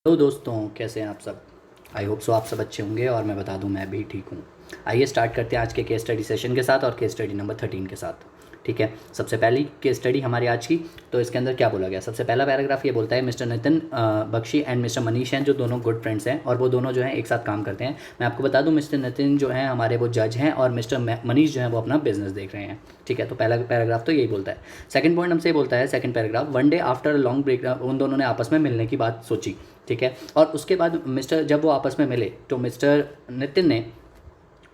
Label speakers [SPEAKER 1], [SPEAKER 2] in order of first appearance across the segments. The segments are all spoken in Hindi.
[SPEAKER 1] हेलो दोस्तों, कैसे हैं आप सब। आई होप सो आप सब अच्छे होंगे और मैं बता दूं मैं भी ठीक हूं। आइए स्टार्ट करते हैं आज के केस स्टडी सेशन के साथ और केस स्टडी नंबर 13 के साथ। ठीक है, सबसे पहली केस स्टडी हमारी आज की। तो इसके अंदर क्या बोला गया, सबसे पहला पैराग्राफ ये बोलता है mister Nitin Bakshi and mister Manish हैं जो दोनों गुड फ्रेंड्स हैं और वो दोनों जो हैं एक साथ काम करते हैं। मैं आपको बता दूं मिस्टर नितिन जो हैं हमारे वो जज हैं और मिस्टर मनीष जो हैं वो अपना बिजनेस देख रहे हैं। ठीक है, तो पहला पैराग्राफ तो यही बोलता है। सेकंड पॉइंट हमसे ये बोलता है, second paragraph, one day after long break उन दोनों ने आपस में मिलने की बात सोची। ठीक है, और उसके बाद जब वो आपस में मिले तो मिस्टर नितिन ने,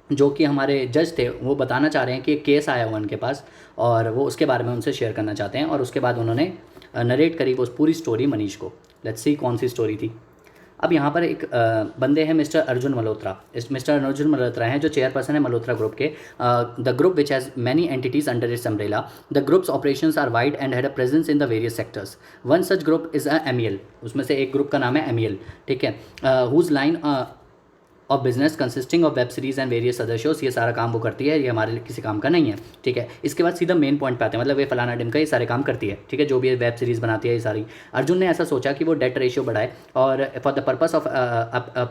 [SPEAKER 1] जो कि हमारे जज थे, वो बताना चाह रहे हैं कि एक केस आया हुआ उनके पास और वो उसके बारे में उनसे शेयर करना चाहते हैं। और उसके बाद उन्होंने नरेट करी वो पूरी स्टोरी मनीष को। लेट्स सी कौन सी स्टोरी थी। अब यहाँ पर एक बंदे हैं मिस्टर अर्जुन मल्होत्रा। मिस्टर अर्जुन मल्होत्रा हैं जो चेयरपर्सन है मल्होत्रा ग्रुप के। The group which has many entities under its umbrella. The groups operations are wide and had a presence in the various sectors. One such group is a MEL। उसमें से एक ग्रुप का नाम है MEL। ठीक है, whose line of business consisting of web series and various other shows. ये सारा काम वो करती है, ये हमारे लिए किसी काम का नहीं है। ठीक है, इसके बाद सीधा मेन पॉइंट पे आते हैं, मतलब ये फलाना डिम का ये सारे काम करती है। ठीक है, जो भी ये वेब सीरीज़ बनाती है ये सारी। अर्जुन ने ऐसा सोचा कि वो डेट रेशियो बढ़ाए और for the purpose of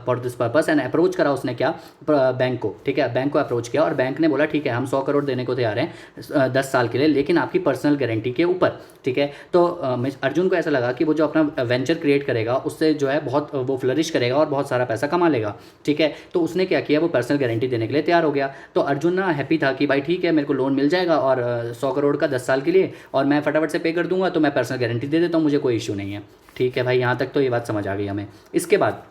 [SPEAKER 1] for this purpose and approach करा उसने क्या, बैंक को। ठीक है, बैंक को अप्रोच किया और बैंक ने बोला ठीक है हम 100 करोड़ देने को तैयार हैं 10 साल के लिए, लेकिन आपकी पर्सनल गारंटी के ऊपर। ठीक है, तो अर्जुन को ऐसा लगा कि वो जो अपना वेंचर क्रिएट करेगा उससे जो है बहुत वो फ्लरिश करेगा और बहुत सारा पैसा कमा लेगा। ठीक है, तो उसने क्या किया, वो पर्सनल गारंटी देने के लिए तैयार हो गया। तो अर्जुन ना हैप्पी था कि भाई ठीक है मेरे को लोन मिल जाएगा और 100 करोड़ का 10 साल के लिए और मैं फटाफट से पे कर दूंगा, तो मैं पर्सनल गारंटी दे देता हूँ, मुझे कोई इशू नहीं है। ठीक है भाई, यहाँ तक तो ये बात समझ आ गई हमें। इसके बाद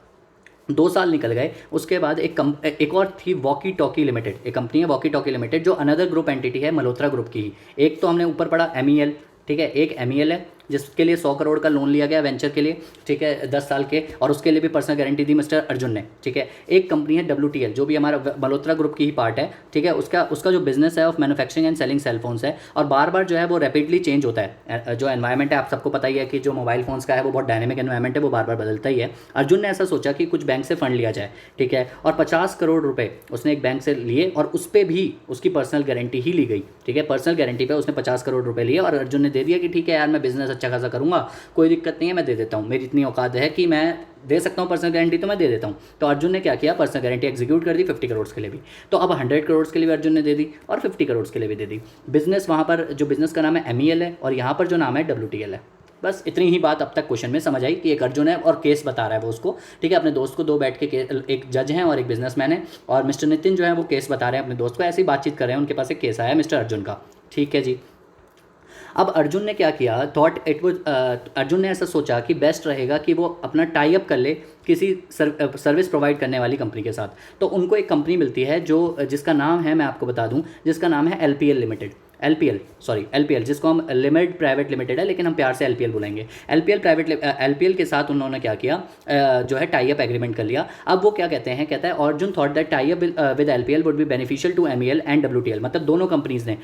[SPEAKER 1] 2 साल निकल गए। उसके बाद एक और थी वॉकी टॉकी लिमिटेड, एक कंपनी है वॉकी टॉकी लिमिटेड जो अनदर ग्रुप एंटिटी है मल्होत्रा ग्रुप की ही। एक तो हमने ऊपर पढ़ा MEL। ठीक है, एक MEL है जिसके लिए 100 करोड़ का लोन लिया गया वेंचर के लिए। ठीक है, 10 साल के, और उसके लिए भी पर्सनल गारंटी दी मिस्टर अर्जुन ने। ठीक है, एक कंपनी है WTL जो भी हमारा मल्होत्रा ग्रुप की ही पार्ट है। ठीक है, उसका जो बिजनेस है of manufacturing and selling cell phones है और बार बार जो है वो रैपिडली चेंज होता है। जो एनवायरमेंट है आप सबको पता ही है कि जो मोबाइल फोन्स का है वो बहुत डायनेमिक एनवायरमेंट है, वो बार बार बदलता ही है। अर्जुन ने ऐसा सोचा कि कुछ बैंक से फंड लिया जाए। ठीक है, और 50 करोड़ रुपए उसने एक बैंक से लिए और उस पर भी उसकी पर्सनल गारंटी ही ली गई। ठीक है, पर्सनल गारंटी पे उसने 50 करोड़ रुपए लिए और अर्जुन ने दे दिया कि ठीक है यार मैं बिजनेस अच्छा खासा करूँगा, कोई दिक्कत नहीं है, मैं दे देता हूँ, मेरी इतनी औकात है कि मैं दे सकता हूँ पर्सनल गारंटी, तो मैं दे देता हूँ। तो अर्जुन ने क्या किया, पर्सनल गारंटी एग्जीक्यूट कर दी 50 करोड़ के लिए भी। तो अब 100 करोड़ के लिए भी अर्जुन ने दे दी और 50 करोड़ के लिए भी दे दी। बिजनेस वहाँ पर जो बिजनेस का नाम है MEL है और यहाँ पर जो नाम है WTL है। बस इतनी ही बात अब तक क्वेश्चन में समझ आई कि एक अर्जुन है और केस बता रहा है वो उसको। ठीक है, अपने दोस्त को, दो बैठ के एक जज हैं और एक बिजनेसमैन है और मिस्टर नितिन जो है वो केस बता रहे हैं अपने दोस्त को, ऐसे ही बातचीत कर रहे हैं, उनके पास एक केस आया मिस्टर अर्जुन का। ठीक है जी। अब अर्जुन ने क्या किया, अर्जुन ने ऐसा सोचा कि बेस्ट रहेगा कि वो अपना टाई अप कर ले किसी सर्विस प्रोवाइड करने वाली कंपनी के साथ। तो उनको एक कंपनी मिलती है जिसका नाम है, मैं आपको बता दूं, जिसका नाम है LPL लिमिटेड। LPL जिसको हम लिमिटेड प्राइवेट लिमिटेड है लेकिन हम प्यार से LPL बुलाएंगे। LPL के साथ उन्होंने क्या किया, जो है टाई अप एग्रीमेंट कर लिया। अब वो क्या कहते हैं, कहता है Arjun thought that tie up with LPL would be beneficial to MEL and WTL। मतलब दोनों कंपनीज ने,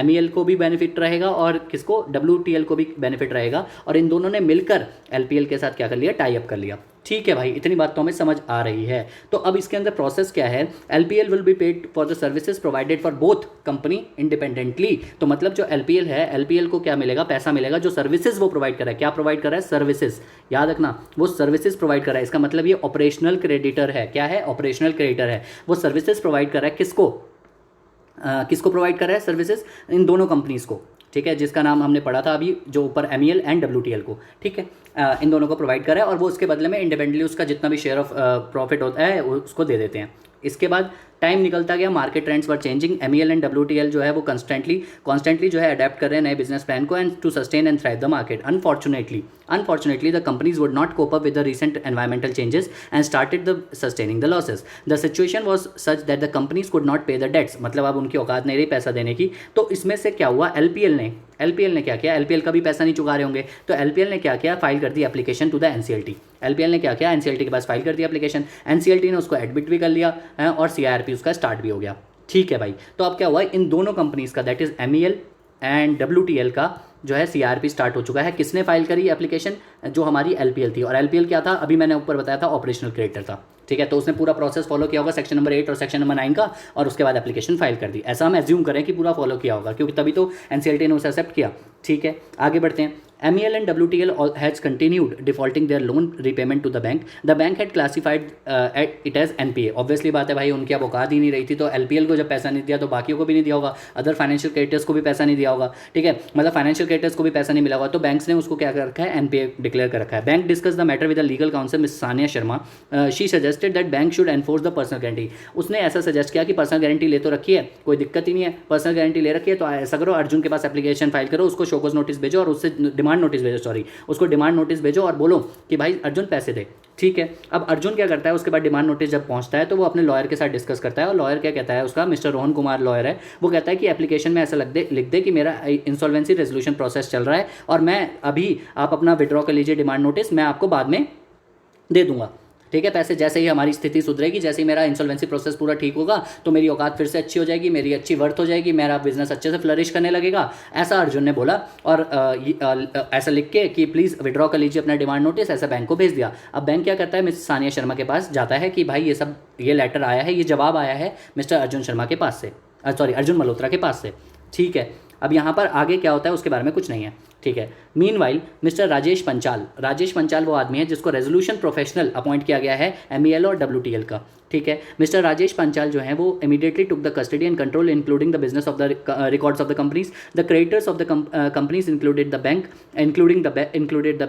[SPEAKER 1] MEL को भी बेनिफिट रहेगा और किसको, WTL को भी बेनिफिट रहेगा, और इन दोनों ने मिलकर LPL के साथ क्या कर लिया, टाई अप कर लिया। ठीक है भाई, इतनी बात तो हमें समझ आ रही है। तो अब इसके अंदर प्रोसेस क्या है, LPL will be paid for the services provided for both company independently. तो मतलब जो LPL है, LPL को क्या मिलेगा, पैसा मिलेगा जो सर्विसेज वो प्रोवाइड कर रहा है। क्या प्रोवाइड कर रहा है, सर्विसेज, याद रखना, वो सर्विसेज प्रोवाइड कर रहा है। इसका मतलब ये ऑपरेशनल क्रेडिटर है। क्या है, ऑपरेशनल क्रेडिटर है। वो सर्विसेज प्रोवाइड कर रहा है किसको, किसको प्रोवाइड कर रहा है सर्विसेज, इन दोनों कंपनीज को। ठीक है, जिसका नाम हमने पढ़ा था अभी, जो ऊपर MEL एंड WTL को। ठीक है, इन दोनों को प्रोवाइड कर रहा है और वो उसके बदले में इंडिपेंडेंटली उसका जितना भी शेयर ऑफ प्रॉफिट होता है उसको दे देते हैं। इसके बाद टाइम निकलता गया, market trends were changing. MEL and WTL जो है वो कॉन्स्टेंटली जो है अडेप्ट कर रहे हैं नए बिजनेस प्लान को and to sustain and thrive the market. Unfortunately the companies would not cope up with the recent environmental changes and started the sustaining the losses. The situation was such that the companies could not pay the debts. मतलब अब उनकी औकात नहीं रही पैसा देने की। तो इसमें से क्या हुआ, LPL ने क्या किया, LPL का भी पैसा नहीं चुका रहे होंगे, तो LPL ने क्या किया, फाइल कर दी application to the NCLT। LPL ने क्या किया, NCLT के पास फाइल कर दी एप्लीकेशन। NCLT ने उसको एडमिट भी कर लिया और CIRP उसका स्टार्ट भी हो गया। ठीक है भाई, तो अब क्या हुआ, इन दोनों कंपनीज का, that is MEL and WTL का जो है CIRP स्टार्ट हो चुका है। किसने फाइल करी एप्लीकेशन, जो हमारी LPL थी। और LPL क्या था, अभी मैंने ऊपर बताया था, ऑपरेशनल क्रेडिटर था। ठीक है, तो उसने पूरा प्रोसेस फॉलो किया होगा सेक्शन नंबर 8 और सेक्शन नंबर 9 का, और उसके बाद एप्लीकेशन फाइल कर दी। ऐसा हम एज्यूम करें कि पूरा फॉलो किया होगा, क्योंकि तभी तो NCLT ने उसे एक्सेप्ट किया। ठीक है, आगे बढ़ते हैं। MEL and WTL has continued defaulting their loan repayment to the bank. The bank had classified it as NPA. Obviously बात है भाई, उनकी अब औकात ही नहीं रही थी, तो LPL को जब पैसा नहीं दिया तो बाकियों को भी नहीं दिया होगा, अदर फाइनेंशियल क्रेडिटर्स को भी पैसा नहीं दिया होगा, ठीक है, मतलब फाइनेंशियल क्रेडिटर्स को भी पैसा नहीं मिला होगा, तो बैंक्स ने उसको क्या कर रखा है, NPA डिक्लेयर कर रखा है. Bank discuss the matter with the legal council miss Sania Sharma. She suggested that bank should enforce the personal guarantee. उसने ऐसा सजेस्ट किया कि पर्सनल गारंटी ले तो रखी है, कोई दिक्कत ही नहीं है, पर्सनल गारंटी ले रखी है, तो ऐसा करो अर्जुन के पास एप्लीकेशन फाइल करो, उसको शोकॉज नोटिस भेजो और उससे डिमांड नोटिस भेजो, सॉरी उसको डिमांड नोटिस भेजो और बोलो कि भाई अर्जुन पैसे दे. ठीक है, अब अर्जुन क्या करता है, उसके बाद डिमांड नोटिस जब पहुंचता है तो वो अपने लॉयर के साथ डिस्कस करता है, और लॉयर क्या कहता है, उसका मिस्टर रोहन कुमार लॉयर है, वो कहता है कि एप्लीकेशन में ऐसा लिख दे कि मेरा इंसॉल्वेंसी रेजोल्यूशन प्रोसेस चल रहा है और मैं अभी, आप अपना विड्रॉ कर लीजिए डिमांड नोटिस, मैं आपको बाद में दे दूंगा, ठीक है, पैसे जैसे ही हमारी स्थिति सुधरेगी, जैसे ही मेरा इंसॉल्वेंसी प्रोसेस पूरा ठीक होगा तो मेरी औकात फिर से अच्छी हो जाएगी, मेरी अच्छी वर्थ हो जाएगी, मेरा बिजनेस अच्छे से फ्लरिश करने लगेगा, ऐसा अर्जुन ने बोला. और ऐसा लिख के कि प्लीज़ विड्रॉ कर लीजिए अपना डिमांड नोटिस, ऐसा बैंक को भेज दिया. अब बैंक क्या करता है, मिस सानिया शर्मा के पास जाता है कि भाई ये लेटर आया है, ये जवाब आया है मिस्टर अर्जुन शर्मा के पास से, सॉरी अर्जुन मल्होत्रा के पास से. ठीक है, अब यहाँ पर आगे क्या होता है उसके बारे में कुछ नहीं है. ठीक है, मीनवाइल मिस्टर राजेश पंचाल वो आदमी है जिसको रेजोल्यूशन प्रोफेशनल अपॉइंट किया गया है MEL और WTL का. ठीक है, मिस्टर राजेश पंचाल जो है वो immediately took the custody and control including the business of the records of the companies, the creditors of the companies included the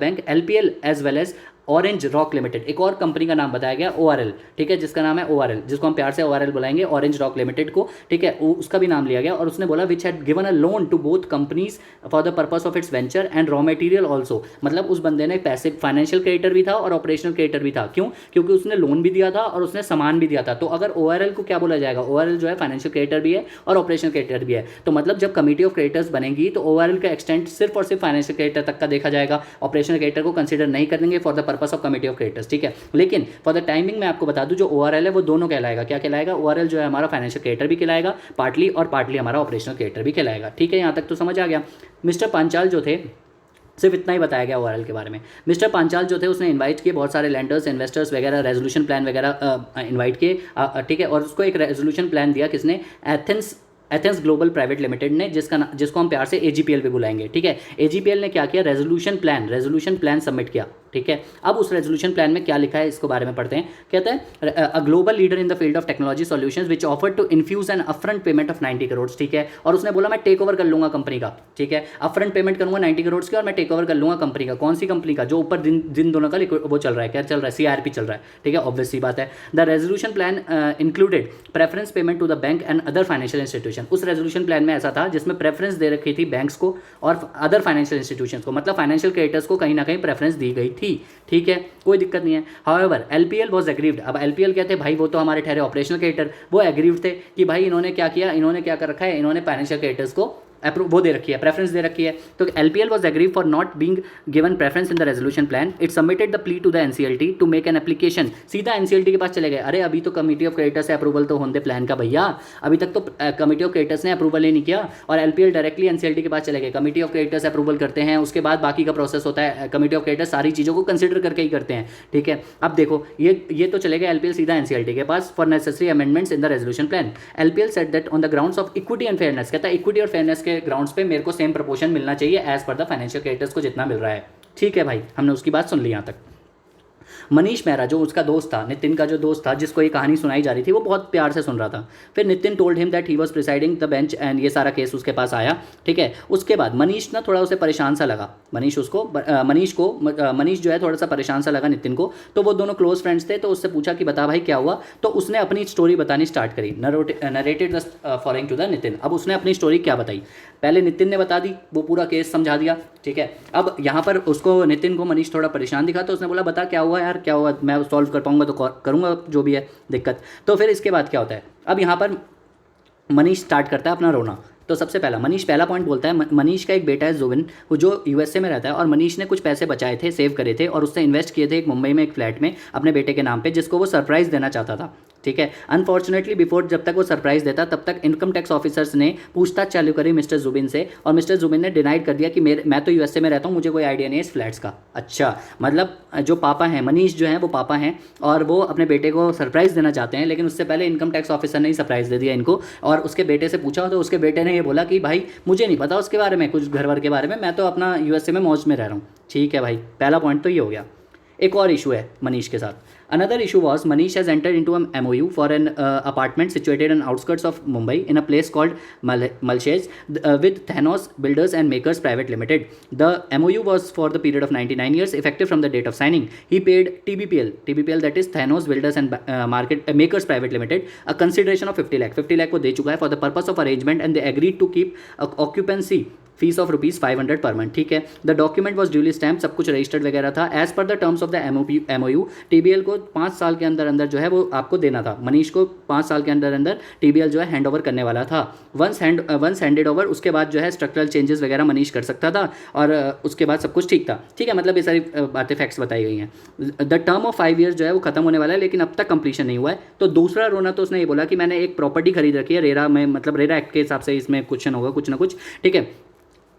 [SPEAKER 1] bank LPL as well as orange rock limited. एक और कंपनी का नाम बताया गया ORL, ठीक है, जिसका नाम है ORL, जिसको हम प्यार से ORL बुलाएंगे, ऑरेंज रॉक लिमिटेड को. ठीक है, उसका भी नाम लिया गया, और उसने बोला which had given a loan to both companies for the purpose of its venture and raw material also. मतलब उस बंदे ने पैसे, फाइनेंशियल क्रेडिटर भी था और ऑपरेशनल क्रेडिटर भी था. क्यों? क्योंकि उसने लोन भी दिया था और उसने सामान भी दिया था. तो अगर ORL को क्या बोला जाएगा, ORL जो है फाइनेंशियल क्रेडिटर भी है और ऑपरेशनल क्रेडिटर भी है. तो मतलब जब कमिटी ऑफ क्रेडिटर्स बनेगी तो ORL का एक्सटेंट सिर्फ और सिर्फ फाइनेंशियल क्रेडिटर तक का देखा जाएगा, ऑपरेशनल क्रेडिटर को कंसिडर नहीं करेंगे for the purpose of committee of creditors. ठीक है, लेकिन फॉर द टाइमिंग मैं आपको बता दूं, जो ORL है वो दोनों कहलाएगा. क्या कहलाएगा? ORL जो है हमारा फाइनेंशियल क्रेडिटर भी कहलाएगा पार्टली, और पार्टली हमारा ऑपरेशनल क्रेडिटर भी कहलाएगा. ठीक है, यहाँ तक तो समझ आ गया. मिस्टर पांचाल जो थे, सिर्फ इतना ही बताया गया ORL के बारे में. मिस्टर पांचाल जो थे उसने इनवाइट किए बहुत सारे लैंडर्स, इन्वेस्टर्स वगैरह, रेजोल्यूशन प्लान वगैरह इनवाइट किए. ठीक है, और उसको एक रेजोल्यूशन प्लान दिया किसने, एथेंस ग्लोबल प्राइवेट लिमिटेड ने, जिसको हम प्यार से AGPL भी बुलाएंगे. ठीक है, AGPL ने क्या किया, रेजोल्यूशन प्लान सबमिट किया. ठीक है, अब उस रेजोल्यूशन प्लान में क्या लिखा है इसको बारे में पढ़ते हैं. कहते हैं a global leader in the field of technology solutions which offered to infuse an upfront payment of 90 crore. ठीक है, और उसने बोला मैं टेक ओवर कर लूंगा कंपनी का. ठीक है, अपफ्रंट पेमेंट करूंगा 90 करोड़ की और मैं टेक ओवर कर लूंगा कंपनी का. कौन सी कंपनी का? जो ऊपर दिन दोनों का वो चल रहा है, क्या चल रहा है, CRP चल रहा है. ठीक है, ऑब्वियस सी बात है. The resolution plan included preference payment to the bank and other financial institution. उस रेजोल्यूशन प्लान में ऐसा था जिसमें प्रेफरेंस दे रखी थी बैंक्स को और अदर फाइनेंशियल इंस्टीट्यूशंस को, मतलब फाइनेंशियल क्रेडिटर्स को कहीं ना कहीं प्रेफरेंस दी गई थी. ठीक है, कोई दिक्कत नहीं है. However LPL was aggrieved. अब LPL कहते हैं भाई वो तो हमारे ठहरे ऑपरेशनल क्रेडिटर, वो एग्रीव्ड थे कि भाई इन्होंने क्या किया, इन्होंने क्या कर रखा है, इन्होंने फाइनेंशियल क्रेडिटर्स को वो दे रखी है, प्रेफरेंस दे रखी है. तो LPL was agree for not being given preference in the resolution plan. It submitted the plea to the NCLT to make an application. सीधा NCLT के पास चले गए. अरे अभी तो कमिटी ऑफ क्रेडिटर्स से अप्रूवल तो होने प्लान का भैया, अभी तक तो कमिटी ऑफ क्रेडिटर्स ने अप्रूवल ही नहीं किया, और LPL डायरेक्टली NCLT के पास चले गए. कमिटी ऑफ क्रेडिटर्स अप्रूवल करते हैं, उसके बाद बाकी का प्रोसेस होता है. कमिटी ऑफ क्रेडिटर्स सारी चीज़ों को कंसिडर करके ही करते हैं. ठीक है, अब देखो ये तो चले गए LPL सीधा NCLT के पास for necessary amendments in the resolution plan. LPL said that on the grounds of equity and fairness. कहता है इक्विटी और फेयरनेस के ग्राउंड्स पे मेरे को सेम प्रोपोर्शन मिलना चाहिए as per the financial creditors को जितना मिल रहा है. ठीक है भाई, हमने उसकी बात सुन ली यहाँ तक. मनीष मेहरा जो उसका दोस्त था, नितिन का जो दोस्त था जिसको ये कहानी सुनाई जा रही थी, वो बहुत प्यार से सुन रहा था. फिर Nitin told him that he was presiding the bench and ये सारा केस उसके पास आया. ठीक है, उसके बाद मनीष ना थोड़ा उसे परेशान सा लगा. मनीष जो है थोड़ा सा परेशान सा लगा नितिन को. तो वो दोनों क्लोज फ्रेंड्स थे, तो उससे पूछा कि बता भाई क्या हुआ. तो उसने अपनी स्टोरी बतानी स्टार्ट करी. Narrated the following to the Nitin. अब उसने अपनी स्टोरी क्या बताई, पहले नितिन ने बता दी, वो पूरा केस समझा दिया. ठीक है, अब यहाँ पर उसको नितिन को मनीष थोड़ा परेशान दिखा, तो उसने बोला बता क्या हुआ यार, क्या हुआ, मैं सॉल्व कर पाऊंगा तो करूंगा जो भी है दिक्कत. तो फिर इसके बाद क्या होता है, अब यहाँ पर मनीष स्टार्ट करता है अपना रोना. तो सबसे पहला पॉइंट बोलता है, मनीष का एक बेटा है जुबिन, वो जो USA में रहता है, और मनीष ने कुछ पैसे बचाए थे, सेव करे थे, और उससे इन्वेस्ट किए थे एक मुंबई में एक फ्लैट में अपने बेटे के नाम पे, जिसको वो सरप्राइज़ देना चाहता था. ठीक है। अनफॉर्चुनेटली बिफोर जब तक वो सरप्राइज देता तब तक इनकम टैक्स ऑफिसर्स ने पूछताछ चालू करी मिस्टर जुबिन से, और मिस्टर जुबिन ने डिनाइड कर दिया कि मैं तो यूएसए में रहता हूँ, मुझे कोई आइडिया नहीं है इस फ्लैट्स का। अच्छा, मतलब जो पापा हैं, मनीष जो हैं वो पापा हैं, और वो अपने बेटे को सरप्राइज़ देना चाहते हैं, लेकिन उससे पहले इनकम टैक्स ऑफिसर ने ही सरप्राइज़ दे दिया इनको, और उसके बेटे से पूछा तो उसके बेटे ने ये बोला कि भाई मुझे नहीं पता उसके बारे में, कुछ घर वर के बारे में, मैं तो अपना यूएसए में मौज में रह रहा हूँ। ठीक है भाई, पहला पॉइंट तो ये हो गया। एक और इशू है मनीष के साथ। Another issue was Manish has entered into an MOU for an apartment situated on outskirts of Mumbai in a place called Malshez with Thanos Builders and Makers Private Limited. The MOU was for the period of 99 years, effective from the date of signing. He paid TBPL that is Thanos Builders and Makers Private Limited a consideration of 50 lakh. 50 lakh को दे चुका है for the purpose of arrangement, and they agreed to keep occupancy fees of ₹500 per month. ठीक है। The document was duly stamp, सब कुछ रजिस्टर्ड वगैरह था। As per the terms of the MOU TBL को 5 साल के अंदर अंदर जो है वो आपको देना था। मनीष को 5 साल के अंदर अंदर TBL जो है हैंड ओवर करने वाला था। वंस हैंडेड ओवर, उसके बाद जो है स्ट्रक्चरल चेंजेस वगैरह मनीष कर सकता था, और उसके बाद सब कुछ ठीक था। ठीक है, मतलब ये सारी बातें फैक्ट्स बताई गई हैं। द टर्म ऑफ 5 ईयर्स जो है वो खत्म होने वाला है, लेकिन अब तक कंप्लीशन नहीं हुआ है। तो दूसरा रोना तो उसने ये बोला कि मैंने एक प्रॉपर्टी खरीद रखी है रेरा में, मतलब रेरा एक्ट के हिसाब से इसमें क्वेश्चन होगा कुछ ना कुछ। ठीक है,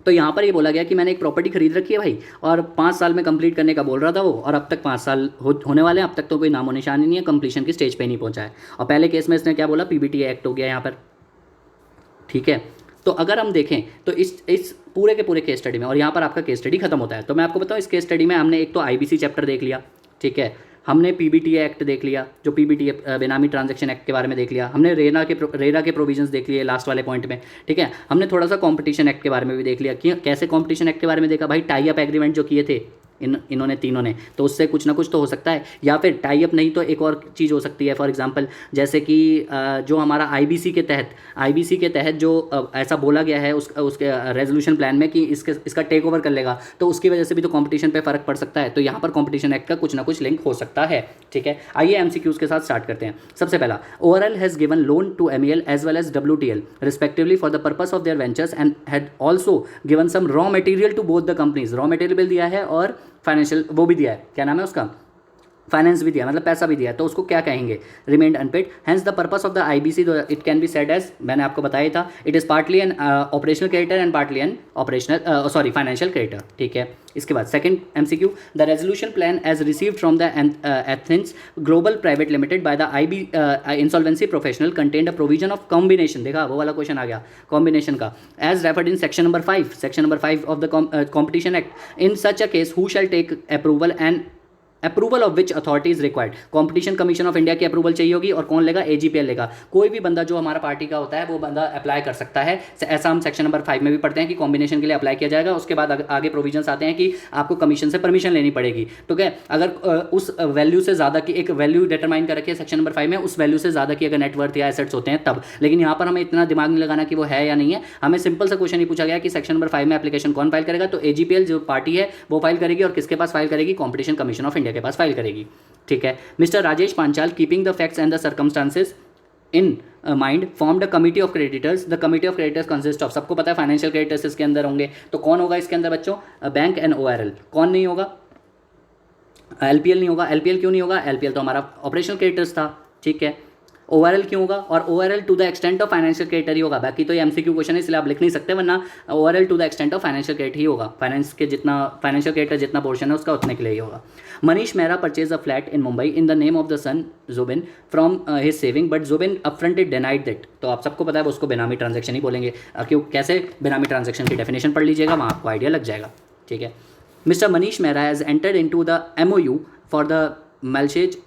[SPEAKER 1] तो यहाँ पर ये बोला गया कि मैंने एक प्रॉपर्टी खरीद रखी है भाई, और 5 साल में कंप्लीट करने का बोल रहा था वो, और अब तक 5 साल होने वाले हैं, अब तक तो कोई नामो निशान ही नहीं है, कंप्लीशन की स्टेज पे नहीं पहुंचा है। और पहले केस में इसने क्या बोला, PBT एक्ट हो गया यहाँ पर। ठीक है, तो अगर हम देखें तो इस पूरे के पूरे केस स्टडी में, और यहाँ पर आपका केस स्टडी खत्म होता है। तो मैं आपको बताऊँ, इस केस स्टडी में हमने एक तो IBC चैप्टर देख लिया, ठीक है, हमने PBT एक्ट देख लिया, जो PBT बेनामी ट्रांजैक्शन एक्ट के बारे में देख लिया, हमने रेरा के प्रोविजंस देख लिए लास्ट वाले पॉइंट में। ठीक है, हमने थोड़ा सा कंपटीशन एक्ट के बारे में भी देख लिया कि कैसे कंपटीशन एक्ट के बारे में देखा भाई, टाई अप एग्रीमेंट जो किए थे इन्होंने तीनों ने, तो उससे कुछ ना कुछ तो हो सकता है, या फिर टाई अप नहीं तो एक और चीज़ हो सकती है। फॉर एग्जांपल जैसे कि जो हमारा IBC के तहत जो ऐसा बोला गया है उसके रेजोल्यूशन प्लान में कि इसका टेक ओवर कर लेगा, तो उसकी वजह से भी तो कंपटीशन पे फर्क पड़ सकता है। तो यहाँ पर कंपटीशन एक्ट का कुछ ना कुछ लिंक हो सकता है। ठीक है, आइए MCQs के साथ स्टार्ट करते हैं। सबसे पहला, ORL has given loan to MEL as well as WTL respectively for the purpose of their ventures and had also given some raw material to both the companies. Raw material दिया है और फाइनेंशियल वो भी दिया है, क्या नाम है उसका, फाइनेंस भी दिया, मतलब पैसा भी दिया है, तो उसको क्या कहेंगे, remained unpaid. Hence the purpose of the IBC it can be said as, मैंने आपको बताया था, it is partly an operational creditor and partly an financial creditor. ठीक है, इसके बाद second MCQ, the resolution plan as received from the Athens global private limited by the IB insolvency professional contained a provision of combination. देखा, वो वाला क्वेश्चन आ गया कॉम्बिनेशन का, as referred in section number 5 of the competition act. In such a case who shall take approval of which authority is required. Competition commission of India की अप्रूवल चाहिए होगी, और कौन लेगा, AGPL लेगा। कोई भी बंदा जो हमारा पार्टी का होता है वो बंदा अप्लाई कर सकता है। ऐसा हम सेक्शन नंबर 5 में भी पढ़ते हैं कि कॉम्बिनेशन के लिए अप्लाई किया जाएगा। उसके बाद आगे प्रोविजंस आते हैं कि आपको कमीशन से परमिशन लेनी पड़ेगी। ठीक है, अगर उस वैल्यू से ज़्यादा की एक वैल्यू डिटरमाइन कर रखी है सेक्शन नंबर 5 में, उस वैल्यू से ज़्यादा की अगर नेटवर्थ या एसेट्स होते हैं तब। लेकिन यहाँ पर हमें इतना दिमाग नहीं लगाना कि वो है या नहीं है, हमें सिंपल सा क्वेश्चन ही पूछा गया कि सेक्शन नंबर 5 में एप्लीकेशन कौन फाइल करेगा, तो AGPL जो पार्टी है वो फाइल करेगी, और किसके पास फाइल करेगी, कॉम्पिटिशन कमीशन ऑफ इंडिया के पास फाइल करेगी। ठीक है, mister Rajesh Panchal keeping the facts and the circumstances in mind formed a committee of creditors. The committee of creditors consist of, सबको पता है फाइनेंशियल क्रेडिटर्स इसके अंदर होंगे, तो कौन होगा इसके अंदर बच्चों, बैंक एंड ORL। कौन नहीं होगा, LPL नहीं होगा। LPL क्यों नहीं होगा, LPL तो हमारा ऑपरेशनल क्रेडिटर्स था। ठीक है, ORL क्यों होगा, और ORL to the extent of financial creditor ही होगा। बाकी तो ये MCQ क्वेश्चन है इसलिए आप लिख नहीं सकते, वरना ORL to the extent of financial creditor ही होगा। फाइनेंस के जितना फाइनेंशियल क्रेडिटर जितना पोर्शन है उसका उतने के लिए ही होगा। Manish Mehra purchase a flat in Mumbai in the name of the son Zubin from his saving, but Zubin upfronted denied that. तो आप सबको पता है वो उसको बेनामी ट्रांजेक्शन ही बोलेंगे, क्यों, कैसे, बेनामी ट्रांजेक्शन की डेफिनेशन पढ़ लीजिएगा, वहाँ आपको आइडिया लग जाएगा। ठीक है, mister Manish Mehra has entered into the MOU for the Malshez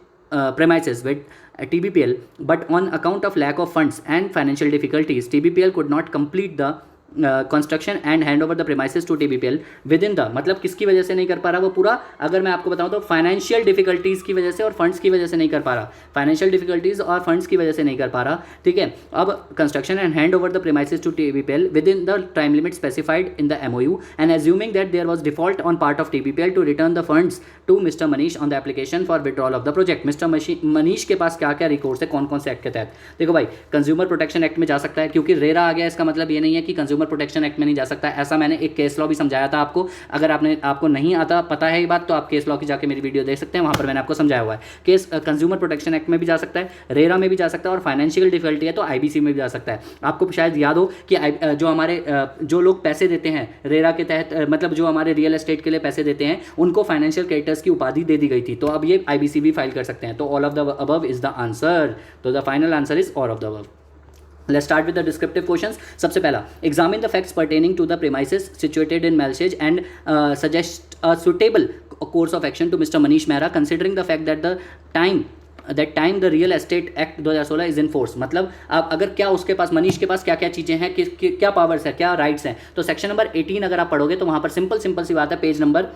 [SPEAKER 1] premises with TBPL, but on account of lack of funds and financial difficulties, TBPL could not complete the construction and hand over the premises to TBPL within the, मतलब किसकी वजह से नहीं कर पा रहा वो पूरा, अगर मैं आपको बताऊं तो फाइनेंशियल डिफिकल्टीज़ की वजह से और फंड्स की वजह से नहीं कर पा रहा, फाइनेंशियल डिफिकल्टीज़ और फंड्स की वजह से नहीं कर पा रहा। ठीक है, अब construction and hand over the premises to TBPL within the time limit specified in the MOU and assuming that there was default on part of TBPL to return the funds to mister Manish on the application for withdrawal of the project. Mister Manish के पास क्या क्या रिकॉर्ड्स है, कौन कौन से एक्ट के तहत, देखो भाई, कंज्यूमर प्रोटेक्शन एक्ट में जा सकता है, क्योंकि रेरा आ गया, इसका मतलब ये नहीं है कि कंज्यूमर कंज्यूमर प्रोटेक्शन एक्ट में नहीं जा सकता। ऐसा मैंने एक केस लॉ भी समझाया था आपको। अगर आपको नहीं आता पता है ये बात तो आप केस लॉ की जाके मेरी वीडियो देख सकते हैं, वहाँ पर मैंने आपको समझाया हुआ है। केस कंज्यूमर प्रोटेक्शन एक्ट में भी जा सकता है, रेरा में भी जा सकता है, और फाइनेंशियल डिफिकल्टी है तो आईबीसी में भी जा सकता है। आपको शायद याद हो कि जो लोग पैसे देते हैं रेरा के तहत, मतलब जो हमारे रियल एस्टेट के लिए पैसे देते हैं, उनको फाइनेंशियल क्रेडिटर्स की उपाधि दे दी गई थी। तो अब ये आईबीसी भी फाइल कर सकते हैं। तो all of the above is the answer. तो the final answer is all of the above. Let's start with the descriptive questions. सबसे पहला, examine the facts pertaining to the premises situated in Malshage and suggest a suitable course of action to Mr. Manish Mehra, considering the fact that that time the real estate act 2016 is in force. मतलब आप अगर क्या उसके पास, मनीष के पास क्या क्या चीज़ें हैं, क्या पावर्स है, क्या राइट्स हैं। तो सेक्शन नंबर 18 अगर आप पढ़ोगे तो वहाँ पर सिंपल सी बात है, पेज नंबर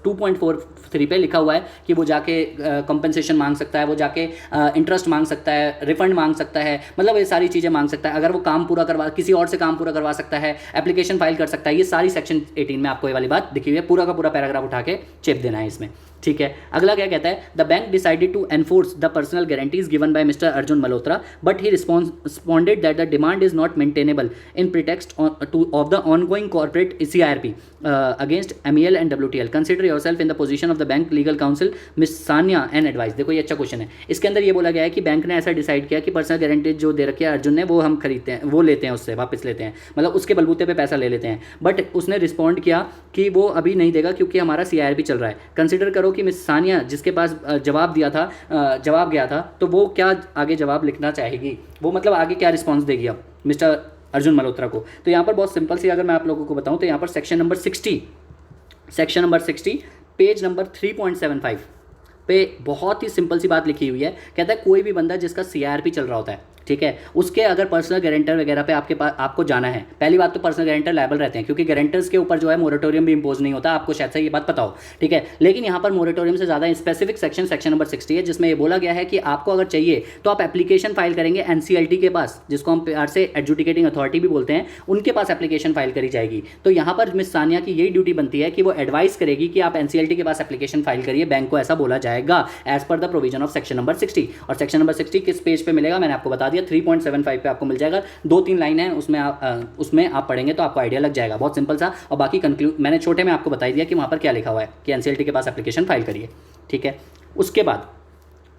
[SPEAKER 1] 2.43 पे लिखा हुआ है कि वो जाके कंपनसेशन मांग सकता है, वो जाके इंटरेस्ट मांग सकता है, रिफंड मांग सकता है, मतलब ये सारी चीज़ें मांग सकता है। अगर वो काम पूरा करवा, किसी और से काम पूरा करवा सकता है, एप्लीकेशन फाइल कर सकता है। ये सारी सेक्शन 18 में आपको ये वाली बात दिखी हुई है। पूरा का पूरा पैराग्राफ उठा के चेप देना है इसमें, ठीक है। अगला क्या कहता है, the bank decided to enforce the personal guarantees given by mister Arjun Malhotra, but he responded that the demand is not maintainable in pretext of the ongoing corporate CIRP against MEL and WTL। Consider yourself in the position of the bank legal council miss Sania and advise. देखो ये अच्छा क्वेश्चन है। इसके अंदर ये बोला गया है कि बैंक ने ऐसा डिसाइड किया कि पर्सनल गारंटीज जो दे रखी है अर्जुन ने, वो हम खरीदते हैं, वो लेते हैं, उससे वापस लेते हैं, मतलब उसके बलबूते पे पैसा ले लेते हैं। बट उसने रिस्पॉन्ड किया कि वो अभी नहीं देगा क्योंकि हमारा CIRP चल रहा है। कंसिडर करो कि मिस सानिया जिसके पास जवाब गया था, तो वो क्या आगे जवाब लिखना चाहेगी, वो मतलब आगे क्या रिस्पॉन्स देगी अब मिस्टर अर्जुन मल्होत्रा को। तो यहाँ पर बहुत सिंपल सी अगर मैं आप लोगों को बताऊँ तो यहाँ पर सेक्शन नंबर 60 पेज नंबर 3.75 पे बहुत ही सिंपल सी बात लिखी हुई है। कहता है कोई भी बंदा जिसका CIRP चल रहा होता है, ठीक है, उसके अगर पर्सनल गारंटर वगैरह पे आपको जाना है, पहली बात तो पर्सनल गारंटर लायबल रहते हैं क्योंकि गारंटर्स के ऊपर जो है मोरेटोरियम भी इंपोज नहीं होता, आपको शायद से ये बात पता हो, ठीक है। लेकिन यहाँ पर मोरेटोरियम से ज़्यादा स्पेसिफिक सेक्शन नंबर 60 है जिसमें ये बोला गया है कि आपको अगर चाहिए तो आप एप्लीकेशन फाइल करेंगे NCLT के पास, जिसको हम प्यार से एडजुडिकेटिंग अथॉरिटी भी बोलते हैं, उनके पास एप्लीकेशन फाइल करी जाएगी। तो यहाँ पर मिस सानिया की यही ड्यूटी बनती है कि वो एडवाइस करेगी कि आप NCLT के पास एप्लीकेशन फाइल करिए, बैंक को ऐसा बोला जाएगा as per the provision of section number 60। और सेक्शन नंबर 60 किस पेज पे मिलेगा मैंने आपको बता दिया, 3.75 पे आपको मिल जाएगा। 2-3 लाइन है उसमें आप पढ़ेंगे तो आपको आइडिया लग जाएगा, बहुत सिंपल सा। और बाकी मैंने छोटे में आपको बता दिया कि वहाँ पर क्या लिखा हुआ है कि NCLT के पास एप्लीकेशन फाइल करिए, ठीक है। उसके बाद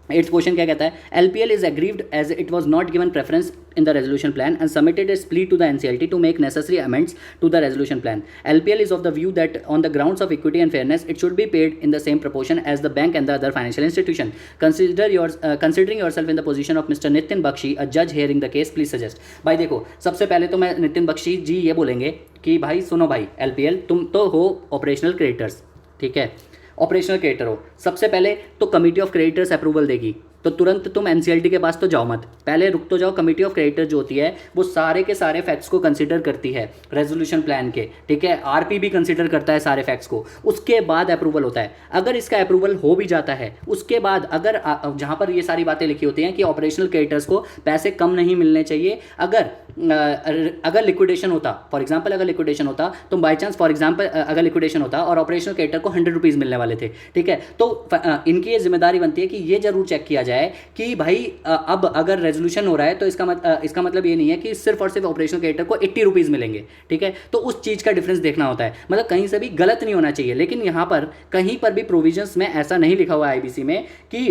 [SPEAKER 1] 8th क्वेश्चन क्या कहता है, LPL is aggrieved as it was not given preference in the resolution plan and submitted its plea to the NCLT to make necessary amends to the resolution plan. LPL is of the view that on the grounds of equity and fairness, it should be paid in the same proportion as the bank and the other financial institution. Considering yourself in the position of Mr. Nitin Bakshi, a judge hearing the case, please suggest. भाई देखो, सबसे पहले तो मैं नितिन बख्शी जी ये बोलेंगे कि भाई सुनो भाई, LPL तुम तो हो ऑपरेशनल क्रेडिटर्स, ठीक है, ऑपरेशनल क्रेडिटर हो। सबसे पहले तो कमिटी ऑफ क्रेडिटर्स अप्रूवल देगी, तो तुरंत तुम NCLT के पास तो जाओ मत, पहले रुक तो जाओ। कमिटी ऑफ क्रेडिटर जो होती है वो सारे के सारे फैक्ट्स को कंसीडर करती है रेजोल्यूशन प्लान के, ठीक है। RP भी कंसीडर करता है सारे फैक्ट्स को, उसके बाद अप्रूवल होता है। अगर इसका अप्रूवल हो भी जाता है, उसके बाद अगर जहाँ पर ये सारी बातें लिखी होती हैं कि ऑपरेशनल क्रेडिटर्स को पैसे कम नहीं मिलने चाहिए, अगर लिक्विडेशन होता, फॉर एग्जाम्पल अगर लिक्विडेशन होता तो बाई चांस फॉर एग्जाम्पल अगर लिक्विडेशन होता और ऑपरेशनल क्रेडिटर को 100 रुपीज़ मिलने वाले थे, ठीक है, तो इनकी ये जिम्मेदारी बनती है कि ये जरूर चेक किया जाए कि भाई अब अगर रेजोल्यूशन हो रहा है तो इसका मतलब ये नहीं है कि सिर्फ और सिर्फ ऑपरेशनल क्रेडिटर को 80 रुपीज़ मिलेंगे, ठीक है। तो उस चीज़ का डिफरेंस देखना होता है, मतलब कहीं से भी गलत नहीं होना चाहिए। लेकिन यहाँ पर कहीं पर भी प्रोविजंस में ऐसा नहीं लिखा हुआ है IBC में कि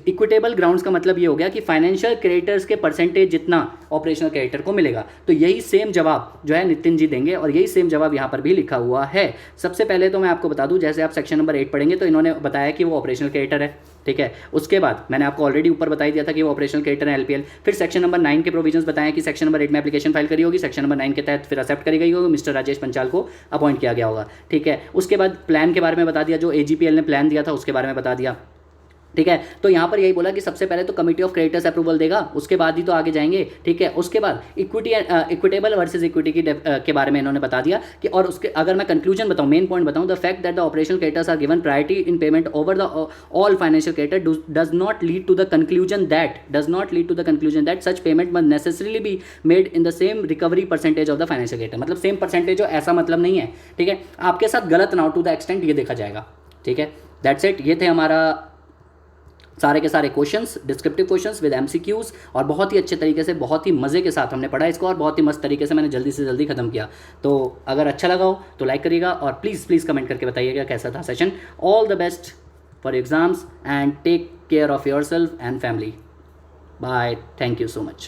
[SPEAKER 1] इक्विटेबल ग्राउंड्स का मतलब ये हो गया कि फाइनेंशियल क्रेडिटर्स के परसेंटेज जितना ऑपरेशनल क्रेडिटर को मिलेगा। तो यही सेम जवाब जो है नितिन जी देंगे और यही सेम जवाब यहाँ पर भी लिखा हुआ है। सबसे पहले तो मैं आपको बता दूं, जैसे आप सेक्शन नंबर 8 पढ़ेंगे तो इन्होंने बताया कि वो ऑपरेशनल क्रेडिटर है, ठीक है। उसके बाद मैंने आपको ऑलरेडी ऊपर बता दिया था कि वो ऑपरेशनल क्रेडिटर है LPL। फिर सेक्शन नंबर 9 के प्रोविजंस बताएं कि सेक्शन नंबर 8 में एप्लीकेशन फाइल करी होगी, सेक्शन नंबर 9 के तहत फिर एक्सेप्ट करी गई होगी, मिस्टर राजेश पंचाल को अपॉइंट किया गया होगा, ठीक है। उसके बाद प्लान के बारे में बता दिया, जो AGPL ने प्लान दिया था उसके बारे में बता दिया, ठीक है। तो यहाँ पर यही बोला कि सबसे पहले तो कमिटी ऑफ क्रेडिटर्स अप्रूवल देगा, उसके बाद ही तो आगे जाएंगे, ठीक है। उसके बाद इक्विटेबल वर्सेस इक्विटी के बारे में इन्होंने बता दिया कि, और उसके अगर मैं कंक्लूजन बताऊं, मेन पॉइंट बताऊं, the fact that the operational creditors are given priority in payment over the all financial creditor does not lead to the conclusion that such payment must necessarily be made in the same recovery percentage of the financial creditor. मतलब सेम परसेंटेज हो ऐसा मतलब नहीं है, ठीक है। आपके साथ गलत ना हो टू द एक्सटेंट ये देखा जाएगा, ठीक है। That's it. ये थे हमारा सारे के सारे questions, descriptive questions with MCQs, और बहुत ही अच्छे तरीके से, बहुत ही मज़े के साथ हमने पढ़ा इसको, और बहुत ही मस्त तरीके से मैंने जल्दी से जल्दी खत्म किया। तो अगर अच्छा लगा हो तो लाइक करिएगा, और प्लीज़ प्लीज़ कमेंट करके बताइएगा कैसा था session. All the best for exams and take care of yourself and family. Bye, thank you so much.